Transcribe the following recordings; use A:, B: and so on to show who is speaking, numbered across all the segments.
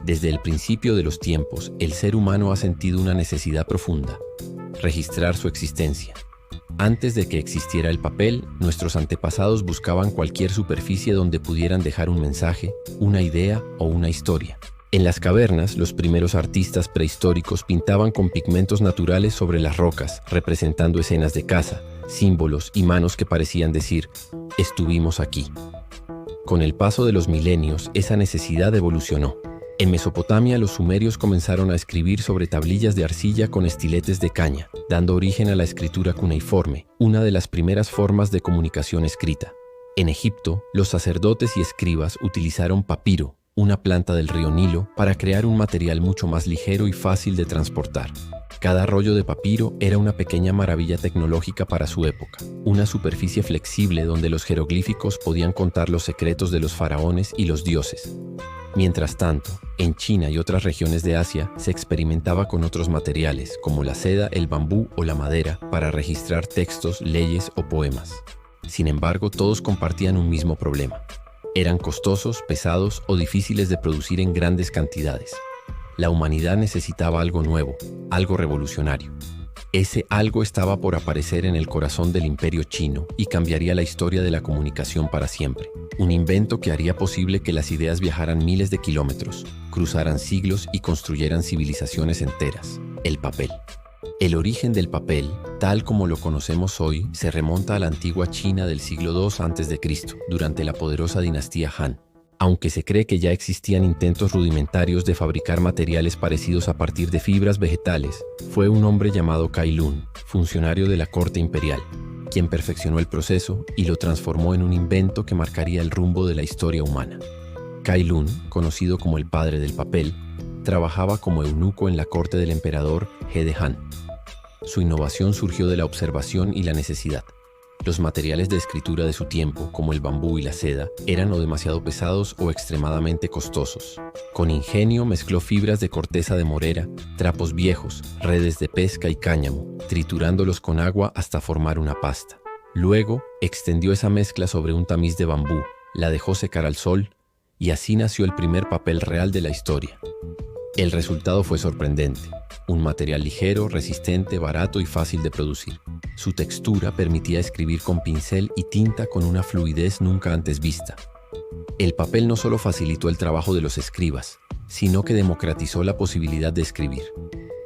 A: Desde el principio de los tiempos, el ser humano ha sentido una necesidad profunda: registrar su existencia. Antes de que existiera el papel, nuestros antepasados buscaban cualquier superficie donde pudieran dejar un mensaje, una idea o una historia. En las cavernas, los primeros artistas prehistóricos pintaban con pigmentos naturales sobre las rocas, representando escenas de caza, símbolos y manos que parecían decir: estuvimos aquí. Con el paso de los milenios, esa necesidad evolucionó. En Mesopotamia, los sumerios comenzaron a escribir sobre tablillas de arcilla con estiletes de caña, dando origen a la escritura cuneiforme, una de las primeras formas de comunicación escrita. En Egipto, los sacerdotes y escribas utilizaron papiro, una planta del río Nilo, para crear un material mucho más ligero y fácil de transportar. Cada rollo de papiro era una pequeña maravilla tecnológica para su época, una superficie flexible donde los jeroglíficos podían contar los secretos de los faraones y los dioses. Mientras tanto, en China y otras regiones de Asia se experimentaba con otros materiales, como la seda, el bambú o la madera, para registrar textos, leyes o poemas. Sin embargo, todos compartían un mismo problema: eran costosos, pesados o difíciles de producir en grandes cantidades. La humanidad necesitaba algo nuevo, algo revolucionario. Ese algo estaba por aparecer en el corazón del Imperio Chino y cambiaría la historia de la comunicación para siempre. Un invento que haría posible que las ideas viajaran miles de kilómetros, cruzaran siglos y construyeran civilizaciones enteras: el papel. El origen del papel, tal como lo conocemos hoy, se remonta a la antigua China del siglo II a.C., durante la poderosa dinastía Han. Aunque se cree que ya existían intentos rudimentarios de fabricar materiales parecidos a partir de fibras vegetales, fue un hombre llamado Cai Lun, funcionario de la corte imperial, quien perfeccionó el proceso y lo transformó en un invento que marcaría el rumbo de la historia humana. Cai Lun, conocido como el padre del papel, trabajaba como eunuco en la corte del emperador He de Han. Su innovación surgió de la observación y la necesidad. Los materiales de escritura de su tiempo, como el bambú y la seda, eran o demasiado pesados o extremadamente costosos. Con ingenio mezcló fibras de corteza de morera, trapos viejos, redes de pesca y cáñamo, triturándolos con agua hasta formar una pasta. Luego, extendió esa mezcla sobre un tamiz de bambú, la dejó secar al sol, y así nació el primer papel real de la historia. El resultado fue sorprendente: un material ligero, resistente, barato y fácil de producir. Su textura permitía escribir con pincel y tinta con una fluidez nunca antes vista. El papel no solo facilitó el trabajo de los escribas, sino que democratizó la posibilidad de escribir.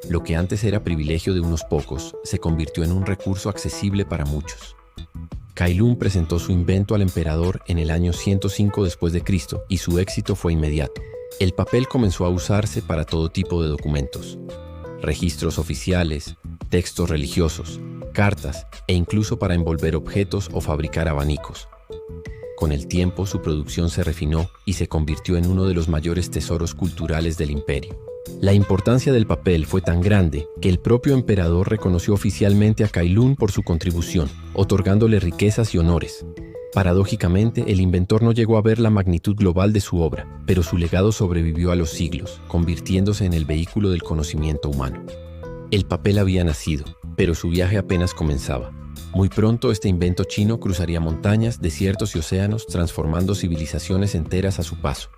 A: Lo que antes era privilegio de unos pocos, se convirtió en un recurso accesible para muchos. Cai Lun presentó su invento al emperador en el año 105 después de Cristo y su éxito fue inmediato. El papel comenzó a usarse para todo tipo de documentos: registros oficiales, textos religiosos, cartas e incluso para envolver objetos o fabricar abanicos. Con el tiempo, su producción se refinó y se convirtió en uno de los mayores tesoros culturales del imperio. La importancia del papel fue tan grande que el propio emperador reconoció oficialmente a Cai Lun por su contribución, otorgándole riquezas y honores. Paradójicamente, el inventor no llegó a ver la magnitud global de su obra, pero su legado sobrevivió a los siglos, convirtiéndose en el vehículo del conocimiento humano. El papel había nacido, pero su viaje apenas comenzaba. Muy pronto este invento chino cruzaría montañas, desiertos y océanos, transformando civilizaciones enteras a su paso.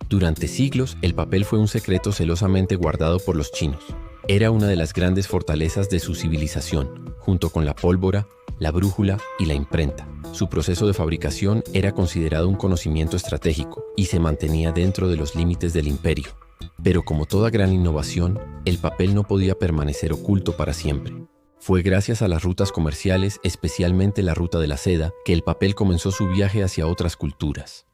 A: Durante siglos, el papel fue un secreto celosamente guardado por los chinos. Era una de las grandes fortalezas de su civilización, junto con la pólvora, la brújula y la imprenta. Su proceso de fabricación era considerado un conocimiento estratégico y se mantenía dentro de los límites del imperio. Pero como toda gran innovación, el papel no podía permanecer oculto para siempre. Fue gracias a las rutas comerciales, especialmente la ruta de la seda, que el papel comenzó su viaje hacia otras culturas.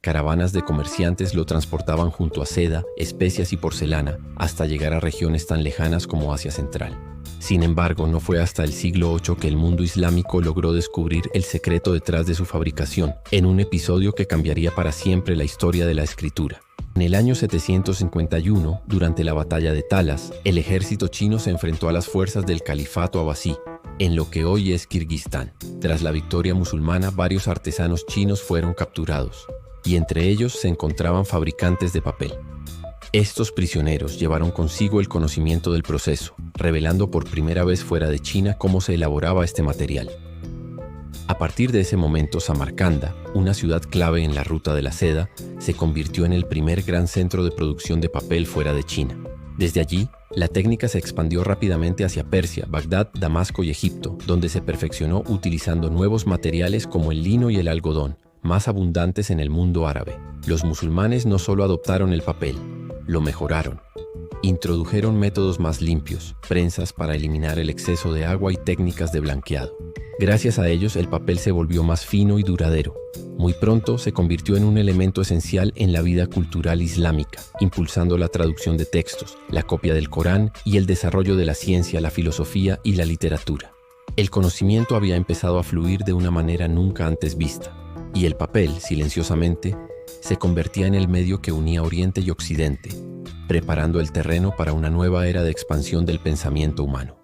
A: Caravanas de comerciantes lo transportaban junto a seda, especias y porcelana, hasta llegar a regiones tan lejanas como Asia Central. Sin embargo, no fue hasta el siglo VIII que el mundo islámico logró descubrir el secreto detrás de su fabricación, en un episodio que cambiaría para siempre la historia de la escritura. En el año 751, durante la batalla de Talas, el ejército chino se enfrentó a las fuerzas del califato abasí, en lo que hoy es Kirguistán. Tras la victoria musulmana, varios artesanos chinos fueron capturados, y entre ellos se encontraban fabricantes de papel. Estos prisioneros llevaron consigo el conocimiento del proceso, revelando por primera vez fuera de China cómo se elaboraba este material. A partir de ese momento, Samarcanda, una ciudad clave en la ruta de la seda, se convirtió en el primer gran centro de producción de papel fuera de China. Desde allí, la técnica se expandió rápidamente hacia Persia, Bagdad, Damasco y Egipto, donde se perfeccionó utilizando nuevos materiales como el lino y el algodón, más abundantes en el mundo árabe. Los musulmanes no solo adoptaron el papel, lo mejoraron. Introdujeron métodos más limpios, prensas para eliminar el exceso de agua y técnicas de blanqueado. Gracias a ellos, el papel se volvió más fino y duradero. Muy pronto se convirtió en un elemento esencial en la vida cultural islámica, impulsando la traducción de textos, la copia del Corán y el desarrollo de la ciencia, la filosofía y la literatura. El conocimiento había empezado a fluir de una manera nunca antes vista, y el papel, silenciosamente, se convertía en el medio que unía Oriente y Occidente, preparando el terreno para una nueva era de expansión del pensamiento humano.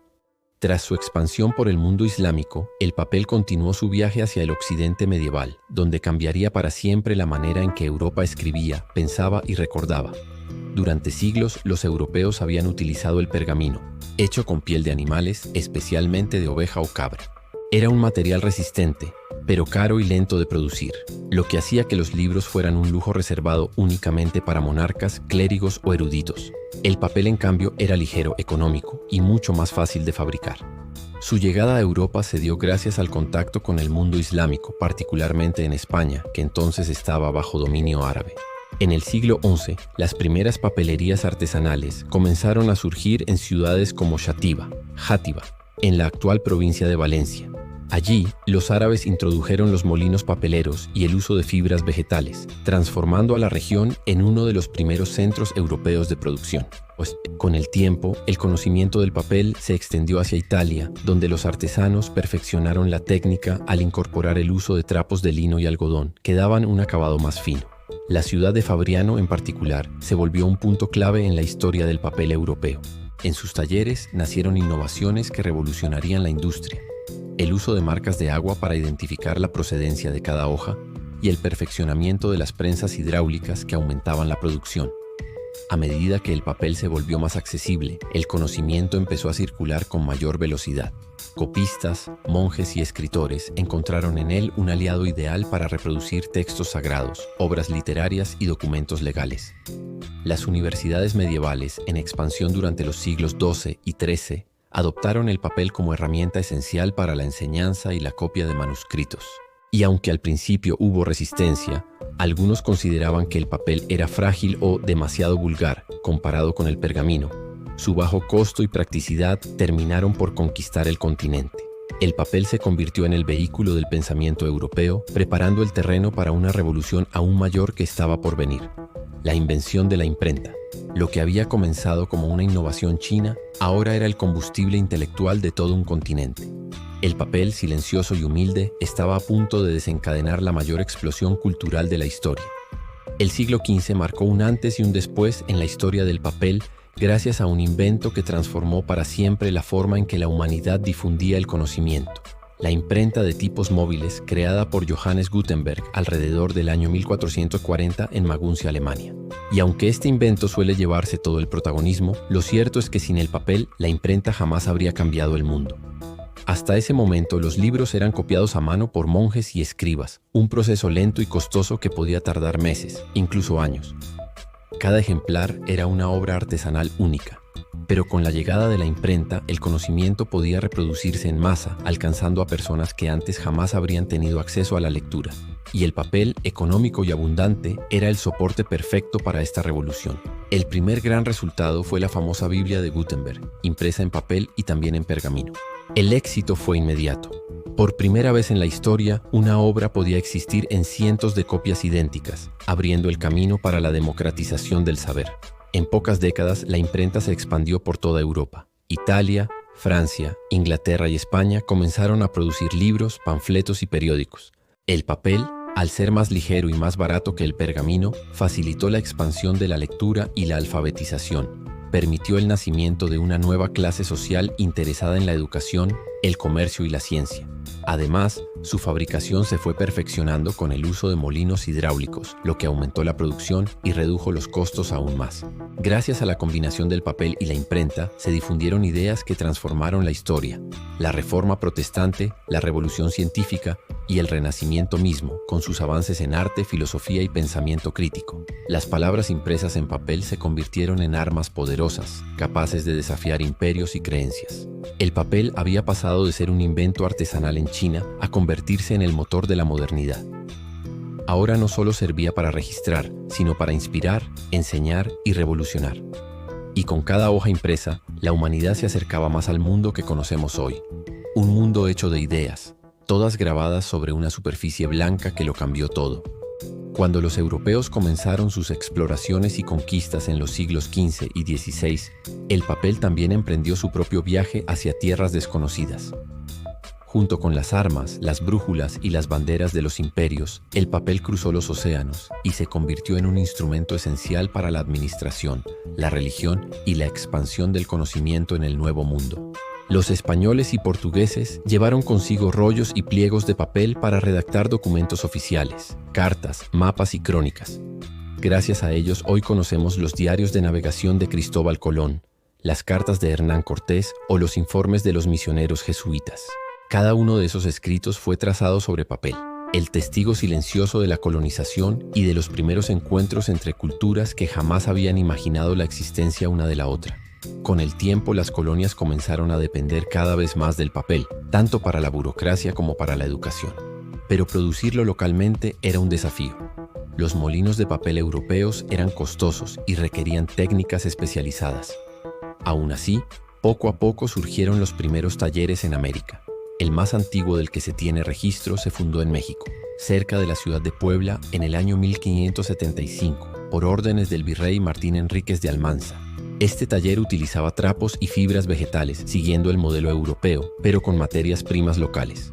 A: Tras su expansión por el mundo islámico, el papel continuó su viaje hacia el occidente medieval, donde cambiaría para siempre la manera en que Europa escribía, pensaba y recordaba. Durante siglos, los europeos habían utilizado el pergamino, hecho con piel de animales, especialmente de oveja o cabra. Era un material resistente, pero caro y lento de producir, lo que hacía que los libros fueran un lujo reservado únicamente para monarcas, clérigos o eruditos. El papel, en cambio, era ligero, económico y mucho más fácil de fabricar. Su llegada a Europa se dio gracias al contacto con el mundo islámico, particularmente en España, que entonces estaba bajo dominio árabe. En el siglo XI, las primeras papelerías artesanales comenzaron a surgir en ciudades como Játiva, en la actual provincia de Valencia. Allí, los árabes introdujeron los molinos papeleros y el uso de fibras vegetales, transformando a la región en uno de los primeros centros europeos de producción. Con el tiempo, el conocimiento del papel se extendió hacia Italia, donde los artesanos perfeccionaron la técnica al incorporar el uso de trapos de lino y algodón, que daban un acabado más fino. La ciudad de Fabriano, en particular, se volvió un punto clave en la historia del papel europeo. En sus talleres nacieron innovaciones que revolucionarían la industria. El uso de marcas de agua para identificar la procedencia de cada hoja y el perfeccionamiento de las prensas hidráulicas que aumentaban la producción. A medida que el papel se volvió más accesible, el conocimiento empezó a circular con mayor velocidad. Copistas, monjes y escritores encontraron en él un aliado ideal para reproducir textos sagrados, obras literarias y documentos legales. Las universidades medievales, en expansión durante los siglos XII y XIII, adoptaron el papel como herramienta esencial para la enseñanza y la copia de manuscritos. Y aunque al principio hubo resistencia, algunos consideraban que el papel era frágil o demasiado vulgar comparado con el pergamino. Su bajo costo y practicidad terminaron por conquistar el continente. El papel se convirtió en el vehículo del pensamiento europeo, preparando el terreno para una revolución aún mayor que estaba por venir: la invención de la imprenta. Lo que había comenzado como una innovación china, ahora era el combustible intelectual de todo un continente. El papel, silencioso y humilde, estaba a punto de desencadenar la mayor explosión cultural de la historia. El siglo XV marcó un antes y un después en la historia del papel, gracias a un invento que transformó para siempre la forma en que la humanidad difundía el conocimiento: la imprenta de tipos móviles, creada por Johannes Gutenberg alrededor del año 1440 en Maguncia, Alemania. Y aunque este invento suele llevarse todo el protagonismo, lo cierto es que sin el papel, la imprenta jamás habría cambiado el mundo. Hasta ese momento, los libros eran copiados a mano por monjes y escribas, un proceso lento y costoso que podía tardar meses, incluso años. Cada ejemplar era una obra artesanal única. Pero con la llegada de la imprenta, el conocimiento podía reproducirse en masa, alcanzando a personas que antes jamás habrían tenido acceso a la lectura. Y el papel, económico y abundante, era el soporte perfecto para esta revolución. El primer gran resultado fue la famosa Biblia de Gutenberg, impresa en papel y también en pergamino. El éxito fue inmediato. Por primera vez en la historia, una obra podía existir en cientos de copias idénticas, abriendo el camino para la democratización del saber. En pocas décadas, la imprenta se expandió por toda Europa. Italia, Francia, Inglaterra y España comenzaron a producir libros, panfletos y periódicos. El papel, al ser más ligero y más barato que el pergamino, facilitó la expansión de la lectura y la alfabetización. permitió el nacimiento de una nueva clase social interesada en la educación, el comercio y la ciencia. Además, su fabricación se fue perfeccionando con el uso de molinos hidráulicos, lo que aumentó la producción y redujo los costos aún más. Gracias a la combinación del papel y la imprenta, se difundieron ideas que transformaron la historia: la Reforma Protestante, la Revolución Científica y el Renacimiento mismo, con sus avances en arte, filosofía y pensamiento crítico. Las palabras impresas en papel se convirtieron en armas poderosas, capaces de desafiar imperios y creencias. El papel había pasado de ser un invento artesanal en China a convertirse en el motor de la modernidad. Ahora no solo servía para registrar, sino para inspirar, enseñar y revolucionar. Y con cada hoja impresa, la humanidad se acercaba más al mundo que conocemos hoy. Un mundo hecho de ideas, todas grabadas sobre una superficie blanca que lo cambió todo. Cuando los europeos comenzaron sus exploraciones y conquistas en los siglos XV y XVI, el papel también emprendió su propio viaje hacia tierras desconocidas. Junto con las armas, las brújulas y las banderas de los imperios, el papel cruzó los océanos y se convirtió en un instrumento esencial para la administración, la religión y la expansión del conocimiento en el Nuevo Mundo. Los españoles y portugueses llevaron consigo rollos y pliegos de papel para redactar documentos oficiales, cartas, mapas y crónicas. Gracias a ellos hoy conocemos los diarios de navegación de Cristóbal Colón, las cartas de Hernán Cortés o los informes de los misioneros jesuitas. Cada uno de esos escritos fue trazado sobre papel, el testigo silencioso de la colonización y de los primeros encuentros entre culturas que jamás habían imaginado la existencia una de la otra. Con el tiempo, las colonias comenzaron a depender cada vez más del papel, tanto para la burocracia como para la educación. Pero producirlo localmente era un desafío. Los molinos de papel europeos eran costosos y requerían técnicas especializadas. Aún así, poco a poco surgieron los primeros talleres en América. El más antiguo del que se tiene registro se fundó en México, cerca de la ciudad de Puebla, en el año 1575, por órdenes del virrey Martín Enríquez de Almanza. Este taller utilizaba trapos y fibras vegetales, siguiendo el modelo europeo, pero con materias primas locales.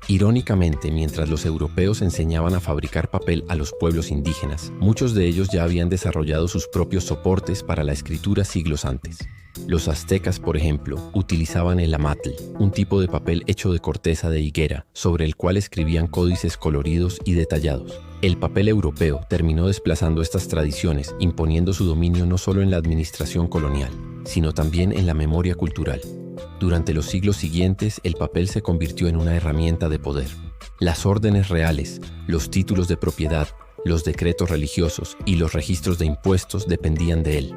A: Irónicamente, mientras los europeos enseñaban a fabricar papel a los pueblos indígenas, muchos de ellos ya habían desarrollado sus propios soportes para la escritura siglos antes. Los aztecas, por ejemplo, utilizaban el amatl, un tipo de papel hecho de corteza de higuera, sobre el cual escribían códices coloridos y detallados. El papel europeo terminó desplazando estas tradiciones, imponiendo su dominio no solo en la administración colonial, sino también en la memoria cultural. Durante los siglos siguientes, el papel se convirtió en una herramienta de poder. Las órdenes reales, los títulos de propiedad, los decretos religiosos y los registros de impuestos dependían de él.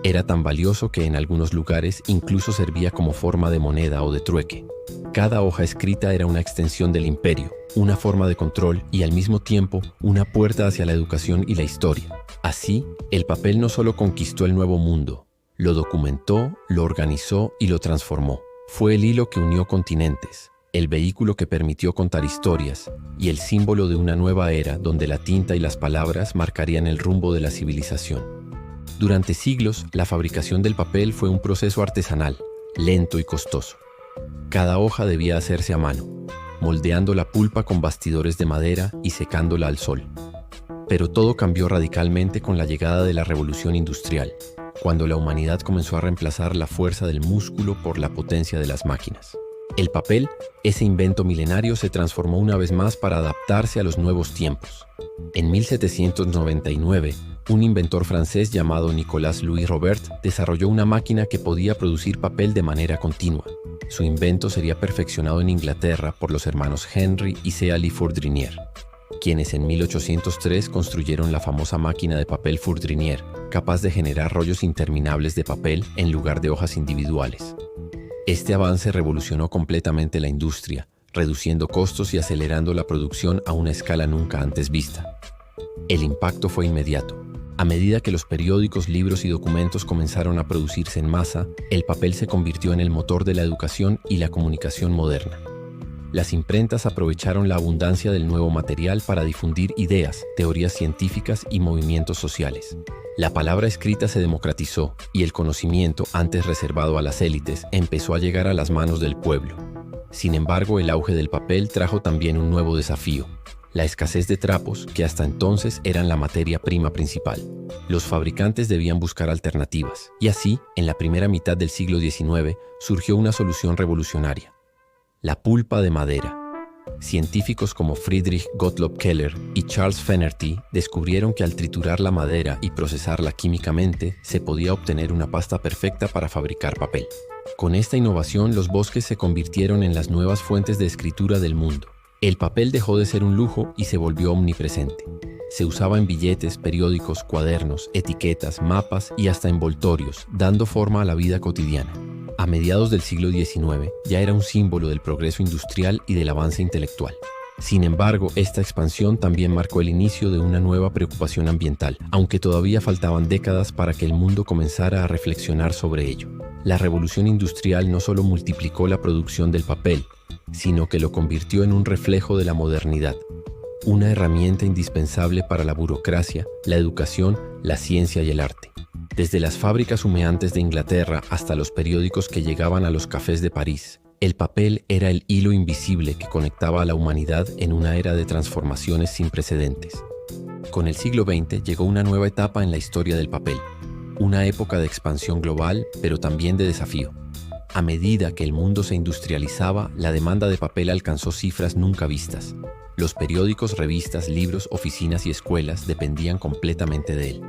A: Era tan valioso que en algunos lugares incluso servía como forma de moneda o de trueque. Cada hoja escrita era una extensión del imperio, una forma de control y al mismo tiempo una puerta hacia la educación y la historia. Así, el papel no solo conquistó el Nuevo Mundo, lo documentó, lo organizó y lo transformó. Fue el hilo que unió continentes, el vehículo que permitió contar historias y el símbolo de una nueva era donde la tinta y las palabras marcarían el rumbo de la civilización. Durante siglos, la fabricación del papel fue un proceso artesanal, lento y costoso. Cada hoja debía hacerse a mano, moldeando la pulpa con bastidores de madera y secándola al sol. Pero todo cambió radicalmente con la llegada de la Revolución Industrial, cuando la humanidad comenzó a reemplazar la fuerza del músculo por la potencia de las máquinas. El papel, ese invento milenario, se transformó una vez más para adaptarse a los nuevos tiempos. En 1799, un inventor francés llamado Nicolas Louis Robert desarrolló una máquina que podía producir papel de manera continua. Su invento sería perfeccionado en Inglaterra por los hermanos Henry y Célie Fourdrinier, quienes en 1803 construyeron la famosa máquina de papel Fourdrinier, capaz de generar rollos interminables de papel en lugar de hojas individuales. Este avance revolucionó completamente la industria, reduciendo costos y acelerando la producción a una escala nunca antes vista. El impacto fue inmediato. A medida que los periódicos, libros y documentos comenzaron a producirse en masa, el papel se convirtió en el motor de la educación y la comunicación moderna. Las imprentas aprovecharon la abundancia del nuevo material para difundir ideas, teorías científicas y movimientos sociales. La palabra escrita se democratizó y el conocimiento, antes reservado a las élites, empezó a llegar a las manos del pueblo. Sin embargo, el auge del papel trajo también un nuevo desafío: la escasez de trapos, que hasta entonces eran la materia prima principal. Los fabricantes debían buscar alternativas, y así, en la primera mitad del siglo XIX, surgió una solución revolucionaria: la pulpa de madera. Científicos como Friedrich Gottlob Keller y Charles Fenerty descubrieron que al triturar la madera y procesarla químicamente, se podía obtener una pasta perfecta para fabricar papel. Con esta innovación, los bosques se convirtieron en las nuevas fuentes de escritura del mundo. El papel dejó de ser un lujo y se volvió omnipresente. Se usaba en billetes, periódicos, cuadernos, etiquetas, mapas y hasta envoltorios, dando forma a la vida cotidiana. A mediados del siglo XIX ya era un símbolo del progreso industrial y del avance intelectual. Sin embargo, esta expansión también marcó el inicio de una nueva preocupación ambiental, aunque todavía faltaban décadas para que el mundo comenzara a reflexionar sobre ello. La revolución industrial no solo multiplicó la producción del papel, sino que lo convirtió en un reflejo de la modernidad, una herramienta indispensable para la burocracia, la educación, la ciencia y el arte. Desde las fábricas humeantes de Inglaterra hasta los periódicos que llegaban a los cafés de París, el papel era el hilo invisible que conectaba a la humanidad en una era de transformaciones sin precedentes. Con el siglo XX llegó una nueva etapa en la historia del papel, una época de expansión global, pero también de desafío. A medida que el mundo se industrializaba, la demanda de papel alcanzó cifras nunca vistas. Los periódicos, revistas, libros, oficinas y escuelas dependían completamente de él.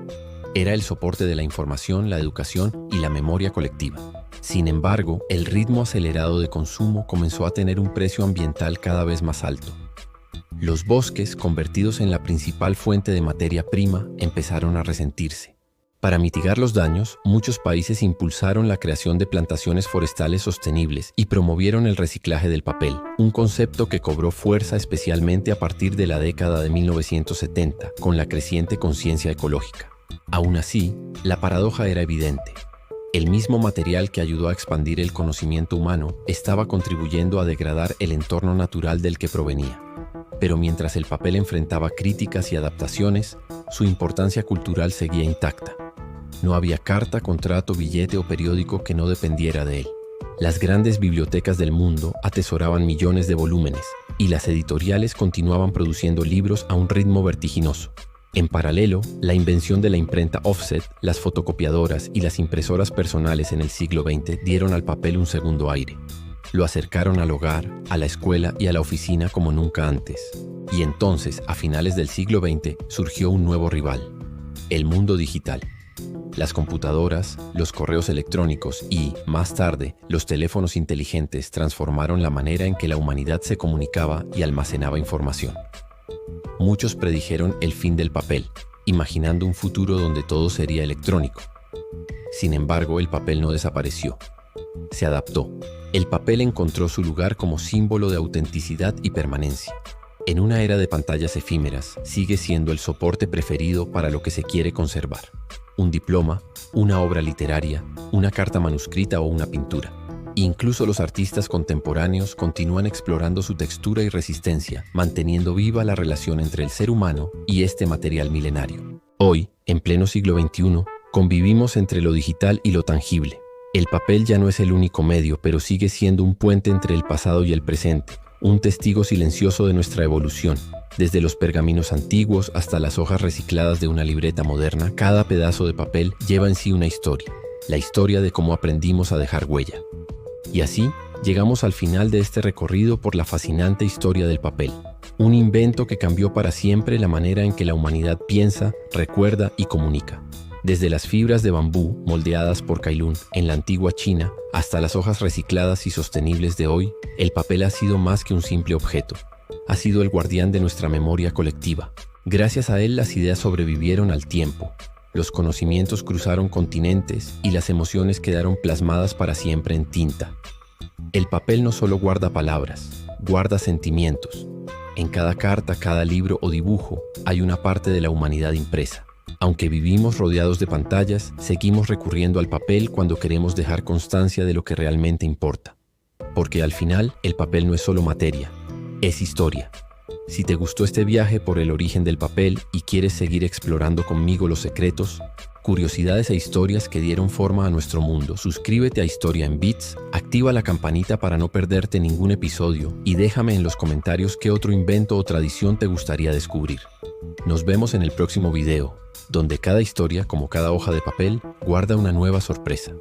A: Era el soporte de la información, la educación y la memoria colectiva. Sin embargo, el ritmo acelerado de consumo comenzó a tener un precio ambiental cada vez más alto. Los bosques, convertidos en la principal fuente de materia prima, empezaron a resentirse. Para mitigar los daños, muchos países impulsaron la creación de plantaciones forestales sostenibles y promovieron el reciclaje del papel, un concepto que cobró fuerza especialmente a partir de la década de 1970, con la creciente conciencia ecológica. Aún así, la paradoja era evidente. El mismo material que ayudó a expandir el conocimiento humano estaba contribuyendo a degradar el entorno natural del que provenía. Pero mientras el papel enfrentaba críticas y adaptaciones, su importancia cultural seguía intacta. No había carta, contrato, billete o periódico que no dependiera de él. Las grandes bibliotecas del mundo atesoraban millones de volúmenes y las editoriales continuaban produciendo libros a un ritmo vertiginoso. En paralelo, la invención de la imprenta offset, las fotocopiadoras y las impresoras personales en el siglo XX dieron al papel un segundo aire. Lo acercaron al hogar, a la escuela y a la oficina como nunca antes. Y entonces, a finales del siglo XX, surgió un nuevo rival: el mundo digital. Las computadoras, los correos electrónicos y, más tarde, los teléfonos inteligentes transformaron la manera en que la humanidad se comunicaba y almacenaba información. Muchos predijeron el fin del papel, imaginando un futuro donde todo sería electrónico. Sin embargo, el papel no desapareció. Se adaptó. El papel encontró su lugar como símbolo de autenticidad y permanencia. En una era de pantallas efímeras, sigue siendo el soporte preferido para lo que se quiere conservar: un diploma, una obra literaria, una carta manuscrita o una pintura. Incluso los artistas contemporáneos continúan explorando su textura y resistencia, manteniendo viva la relación entre el ser humano y este material milenario. Hoy, en pleno siglo XXI, convivimos entre lo digital y lo tangible. El papel ya no es el único medio, pero sigue siendo un puente entre el pasado y el presente, un testigo silencioso de nuestra evolución. Desde los pergaminos antiguos hasta las hojas recicladas de una libreta moderna, cada pedazo de papel lleva en sí una historia, la historia de cómo aprendimos a dejar huella. Y así, llegamos al final de este recorrido por la fascinante historia del papel, un invento que cambió para siempre la manera en que la humanidad piensa, recuerda y comunica. Desde las fibras de bambú moldeadas por Cailún en la antigua China hasta las hojas recicladas y sostenibles de hoy, el papel ha sido más que un simple objeto. Ha sido el guardián de nuestra memoria colectiva. Gracias a él, las ideas sobrevivieron al tiempo. Los conocimientos cruzaron continentes y las emociones quedaron plasmadas para siempre en tinta. El papel no solo guarda palabras, guarda sentimientos. En cada carta, cada libro o dibujo hay una parte de la humanidad impresa. Aunque vivimos rodeados de pantallas, seguimos recurriendo al papel cuando queremos dejar constancia de lo que realmente importa. Porque al final, el papel no es solo materia, es historia. Si te gustó este viaje por el origen del papel y quieres seguir explorando conmigo los secretos, curiosidades e historias que dieron forma a nuestro mundo. Suscríbete a Historia en Bits, activa la campanita para no perderte ningún episodio y déjame en los comentarios qué otro invento o tradición te gustaría descubrir. Nos vemos en el próximo video, donde cada historia, como cada hoja de papel, guarda una nueva sorpresa.